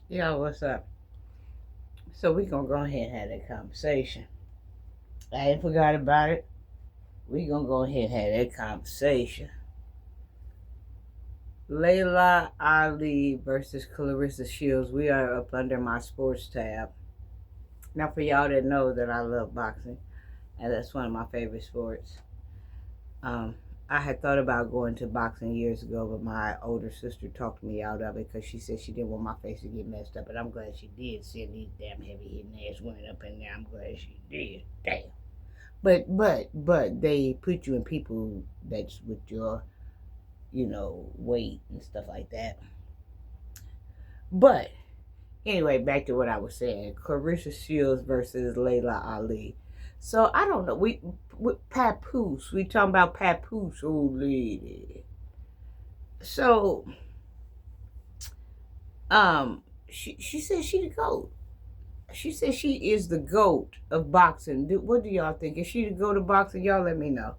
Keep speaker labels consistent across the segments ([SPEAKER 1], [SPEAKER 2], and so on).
[SPEAKER 1] Yo, what's up? So we gonna go ahead and have that conversation. I ain't forgot about it. We gonna go ahead and have that conversation. LaLa Ali versus Clarissa Shields. We are up under my sports tab. Now, for y'all that know that I love boxing, and that's one of my favorite sports. Um, I had thought about going to boxing years ago, but my older sister talked me out of it because she said she didn't want my face to get messed up. And I'm glad she did. Seeing these damn heavy hitting ass women up in there, I'm glad she did. Damn. But they put you in people that's with your, weight and stuff like that. But anyway, back to what I was saying. Clarissa Shields versus LaLa Ali. So I don't know. We Papoose. We talking about Papoose, old lady. So she said she the GOAT. She said she is the GOAT of boxing. What do y'all think? Is she the GOAT of boxing? Y'all let me know.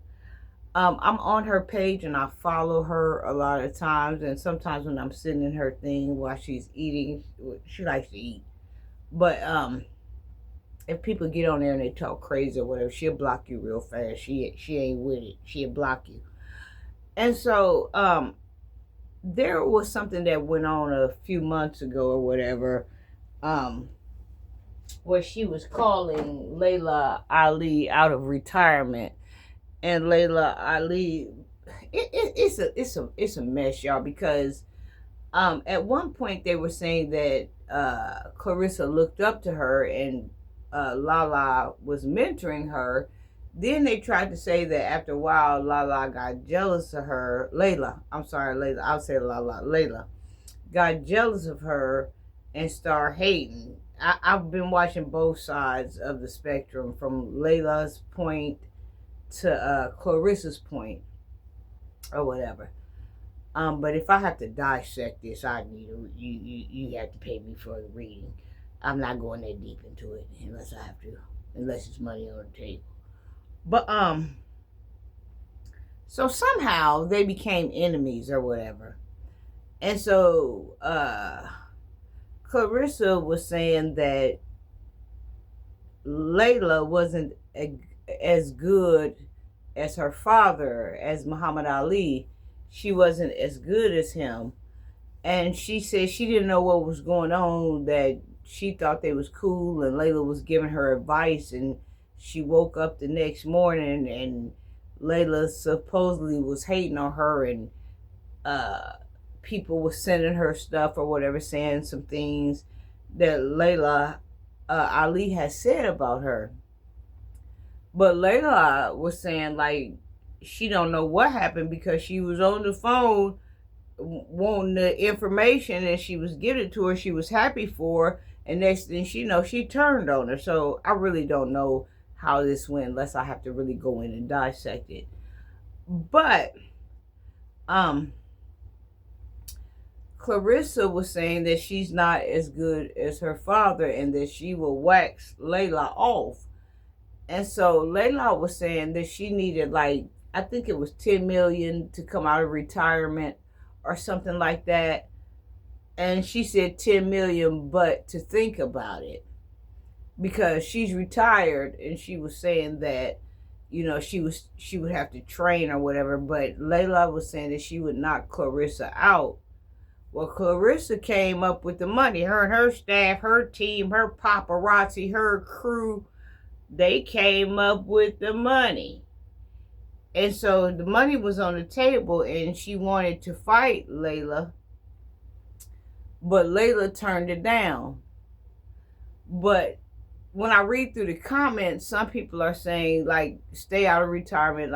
[SPEAKER 1] I'm on her page and I follow her a lot of times, and sometimes when I'm sitting in her thing while she's eating, she likes to eat. But if people get on there and they talk crazy or whatever, she'll block you real fast. She ain't with it. She'll block you. And so there was something that went on a few months ago or whatever, where she was calling LaLa Ali out of retirement, and LaLa Ali, it's a mess, y'all, because at one point they were saying that Clarissa looked up to her and LaLa was mentoring her. Then they tried to say that after a while LaLa got jealous of her. LaLa, I'll say LaLa got jealous of her and started hating. I've been watching both sides of the spectrum, from LaLa's point to Clarissa's point or whatever. But if I have to dissect this, I need you have to pay me for the reading. I'm not going that deep into it unless I have to, unless it's money on the table. But so somehow they became enemies or whatever, and so Clarissa was saying that LaLa wasn't as good as her father, as Muhammad Ali. She wasn't as good as him. And she said she didn't know what was going on, that she thought they was cool and LaLa was giving her advice, and she woke up the next morning and LaLa supposedly was hating on her, and people were sending her stuff or whatever, saying some things that LaLa Ali has said about her. But LaLa was saying like she don't know what happened because she was on the phone wanting the information and she was giving it to her. She was happy for her, and next thing she know, she turned on her. So I really don't know how this went unless I have to really go in and dissect it. But Clarissa was saying that she's not as good as her father and that she will wax LaLa off. And so LaLa was saying that she needed, like, I think it was 10 million to come out of retirement or something like that. And she said 10 million, but to think about it, because she's retired, and she was saying that, she would have to train or whatever. But LaLa was saying that she would knock Clarissa out. Well, Clarissa came up with the money. Her and her staff, her team, her paparazzi, her crew, they came up with the money. And so the money was on the table, and she wanted to fight LaLa, but LaLa turned it down. But when I read through the comments, some people are saying, like, stay out of retirement.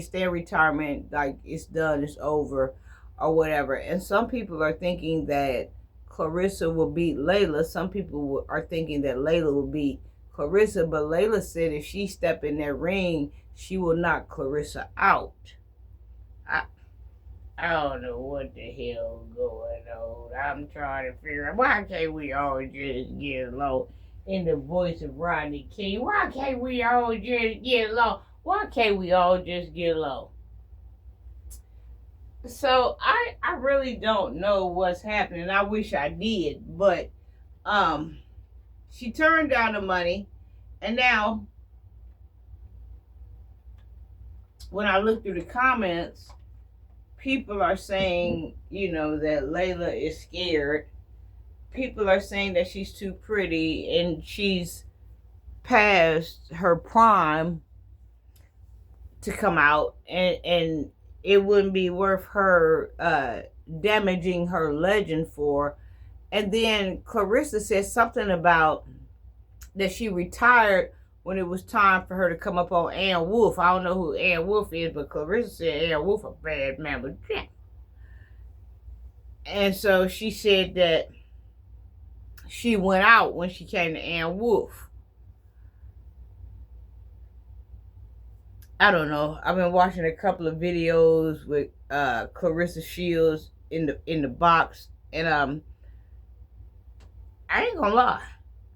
[SPEAKER 1] Stay in retirement, like, it's done, it's over, or whatever. And some people are thinking that Clarissa will beat LaLa. Some people are thinking that LaLa will beat Clarissa. But LaLa said if she step in that ring, she will knock Clarissa out. I don't know what the hell going on. I'm trying to figure out, why can't we all just get along? In the voice of Rodney King, why can't we all just get along? Why can't we all just get along? So I really don't know what's happening. I wish I did, but um she turned down the money, and now when I look through the comments, people are saying, that LaLa is scared. People are saying that she's too pretty and she's past her prime to come out, and it wouldn't be worth her damaging her legend for. And then Clarissa said something about that she retired when it was time for her to come up on Ann Wolf. I don't know who Ann Wolf is, but Clarissa said Ann Wolf a bad man, but yeah. And so she said that she went out when she came to Ann Wolf. I don't know. I've been watching a couple of videos with Clarissa Shields in the box, and I ain't gonna lie,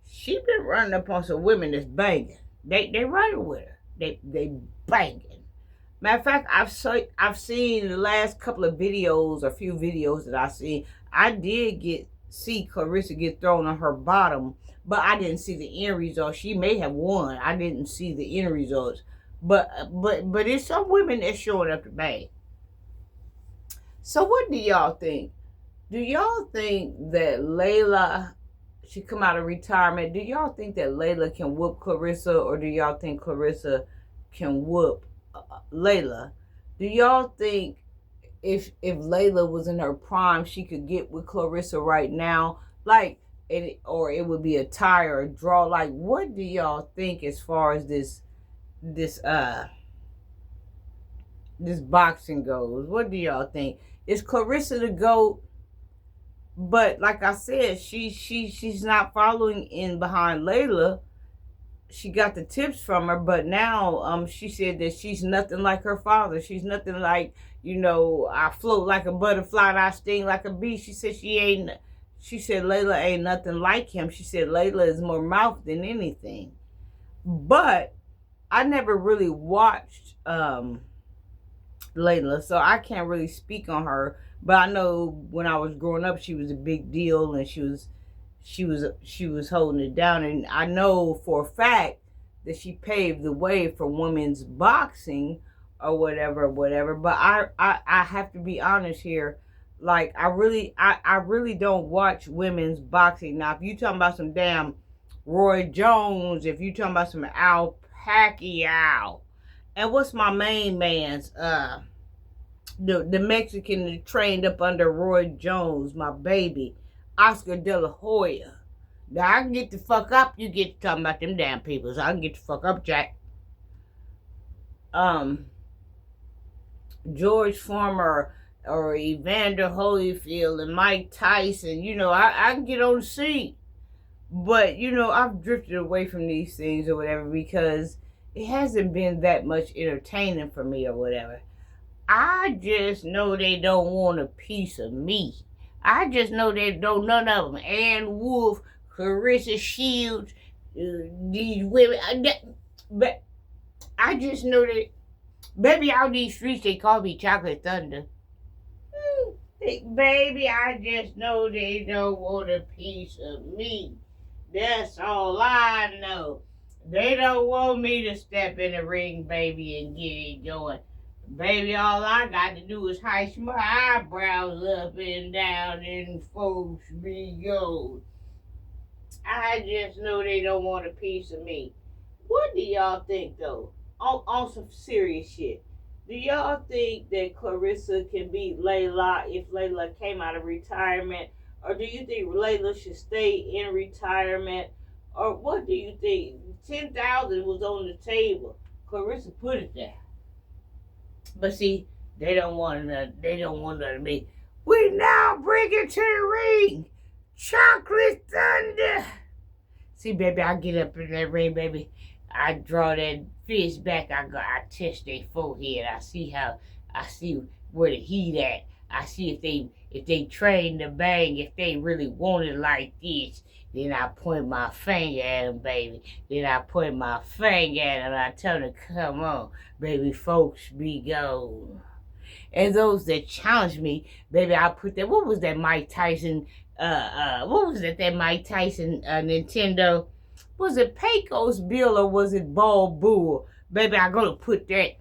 [SPEAKER 1] she been running up on some women that's banging. They running with her. They banging. Matter of fact, I've seen the last couple of videos, a few videos that I seen. I did see Clarissa get thrown on her bottom, but I didn't see the end result. She may have won. I didn't see the end results. But it's some women that's showing up to bang. So what do y'all think? Do y'all think that LaLa should come out of retirement? Do y'all think that LaLa can whoop Clarissa, or do y'all think Clarissa can whoop LaLa? Do y'all think if LaLa was in her prime, she could get with Clarissa right now, or it would be a tie or a draw? Like, what do y'all think as far as this boxing goes? What do y'all think? Is Clarissa the GOAT? But like I said, she's not following in behind LaLa. She got the tips from her, but now she said that she's nothing like her father. She's nothing like, I float like a butterfly and I sting like a bee. She said LaLa ain't nothing like him. She said LaLa is more mouth than anything. But I never really watched LaLa, so I can't really speak on her. But I know when I was growing up, she was a big deal, and she was holding it down. And I know for a fact that she paved the way for women's boxing or whatever. But I have to be honest here. Like, I really don't watch women's boxing. Now, if you talking about some damn Roy Jones, if you talking about some Al Pacquiao, and what's my main man's the Mexican that trained up under Roy Jones, my baby, Oscar De La Hoya. Now I can get the fuck up, you get to talking about them damn people, so I can get the fuck up, Jack. George Foreman or Evander Holyfield and Mike Tyson, I can get on the seat. But, I've drifted away from these things or whatever because it hasn't been that much entertaining for me or whatever. I just know they don't want a piece of me. I just know they don't, none of them. Ann Wolf, Clarissa Shields, these women. But I just know that, baby, out these streets, they call me Chocolate Thunder. Baby, I just know they don't want a piece of me. That's all I know. They don't want me to step in the ring, baby, and get it going. Baby, all I got to do is heighten my eyebrows up and down and folks be gold. I just know they don't want a piece of me. What do y'all think, though? On some serious shit. Do y'all think that Clarissa can beat LaLa if LaLa came out of retirement? Or do you think LaLa should stay in retirement? Or what do you think? 10,000 was on the table. Clarissa put it there. But see, they don't want to be. We now bring it to the ring. Chocolate Thunder. See, baby, I get up in that ring, baby. I draw that fist back. I test their forehead. I see where the heat at. I see if they train to bang, if they really want it like this. Then I point my finger at them, baby. Then I point my finger at them and I tell them, come on, baby, folks be gone. And those that challenge me, baby, I put that. What was that Mike Tyson? What was that Mike Tyson Nintendo? Was it Pecos Bill or was it Ball Bull? Baby, I gonna put that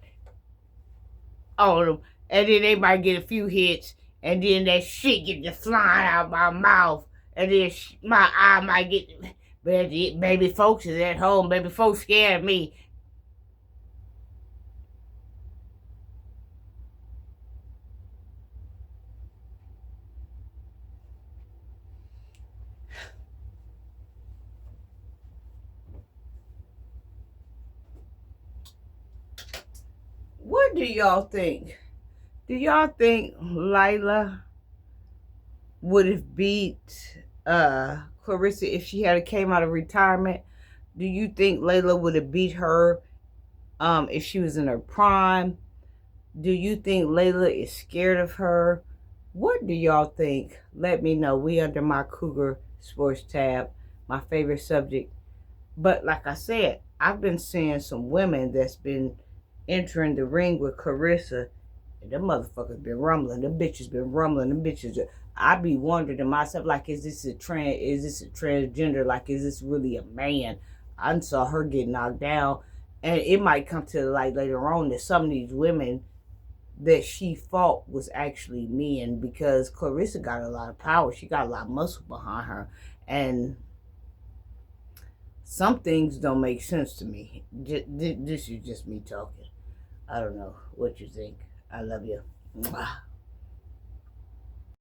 [SPEAKER 1] on them, and then they might get a few hits, and then that shit get to flying out my mouth, and then my eye might get. Baby folks is at home. Baby folks scared of me. What do y'all think? Do y'all think LaLa would have beat Clarissa if she had came out of retirement? Do you think LaLa would have beat her if she was in her prime? Do you think LaLa is scared of her? What do y'all think? Let me know. We under my Cougar Sports tab, my favorite subject. But like I said, I've been seeing some women that's been entering the ring with Clarissa. And them motherfuckers been rumbling. Them bitches been rumbling. Them bitches. I be wondering to myself, like, is this a transgender? Like, is this really a man? I saw her get knocked down. And it might come to light later on that some of these women that she fought was actually men, because Clarissa got a lot of power. She got a lot of muscle behind her. And some things don't make sense to me. This is just me talking. I don't know what you think. I love you. Mwah.